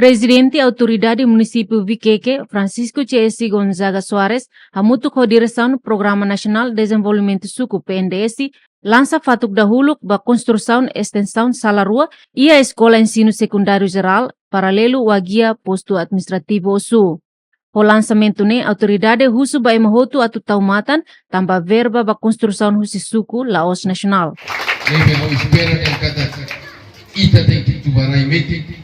Presidente Autoridade Município Viqueque, Francisco C.S. Gonzaga Soares, hamutuk ho direção Programa Nacional de Desenvolvimento Suku PNDS, lança fatuk dahulu ba construção extensão sala rua e a Escola Ensino Secundário Geral, paralelo wa guia posto administrativo Osu. O lançamento ne autoridade husu ba emahotu atu taumatan tamba verba ba construção husi suku Laos Nacional. Leve ao espera del kata ita tem que tubarai meti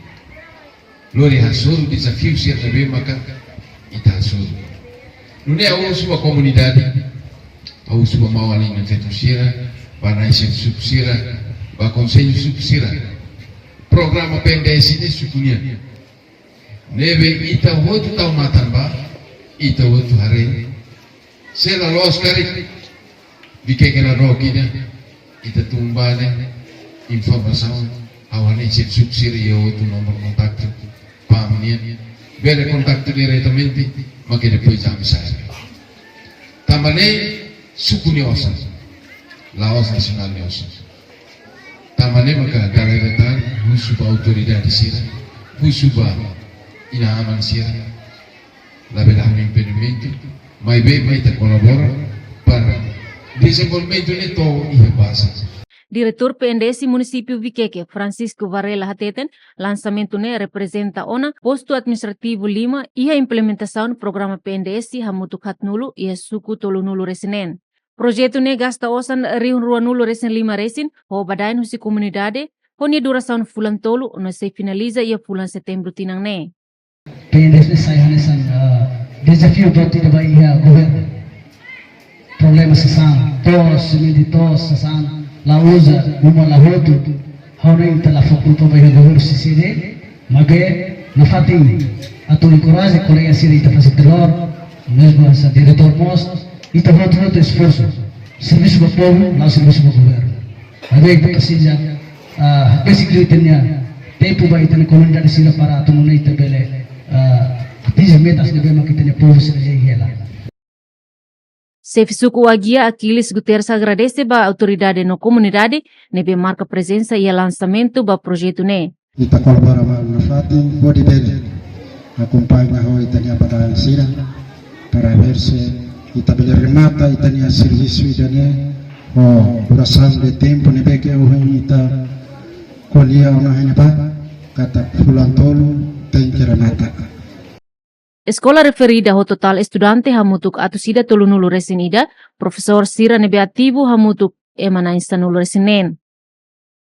lori hasuru desafio se também maka ita hasuru. Não é a sua comunidade, a sua mawali na tetusira, para esse subsira, para conselho subsira. Programa PNDS ini sukunya. Neve ita hotu tau matamba, ita hotu hari. Sela los kari, Viqueque na roquina, ita tumbane, informação, awan esse subsira e outro nomor contato, pamnia, bere contato diretamente, mas que depois já me sai. Tamane sukuniosa, Laos Nacional niosa. Tamane maka daretan, husuba autoridade sira, husuba inaaman sira, labelah impedimento, mas bem vai te colabora para desenvolvimento neto e base. Diretor PNDS Município Viqueque, Francisco Varela Hateten, lançamento ne representa ona posto administrativo Lima e a implementação do programa PNDS hamutuk hatnulu e a suku tolunulu resinen. Projeto ne gasta osan riun ruanulu resen lima resin, ho badain husi comunidade, honi duração fulan tolu, no se finaliza ia fulan setembro tinang ne. PNDS saya hanesan desafio do tidak baik governo. Problema sesang, tos, tos, sesang. Lauza uma lahotu hauna itala fokuto bayi governo sisine mage nafating atau encourage colega sira ita facilitador mesmo essa diretor post ita voto esforço serviço do povo lá serviço do governo mage ita kasilja basically tanya tempo bayi tanya comunidade sira para tumuna ita bele atinge metas de bema kita povo sira hela. Chefe suku Aguia Aquiles Guterres agradece ba autoridade no comunidade nebe marca presença e lançamento ba projeto ne. Kita colabora na fatin pode bene acompanha ho itania pada sira para ver se ita bele remata itania serviço itania o duração de tempo nebe que o ita kolia ona hanya pa kata fulan tolu tem que remata. Escola referida ho total estudante hamutuk atu sida tolunulu resinida, Profesor Sira nebe ativo hamutuk emana instanulu resinen.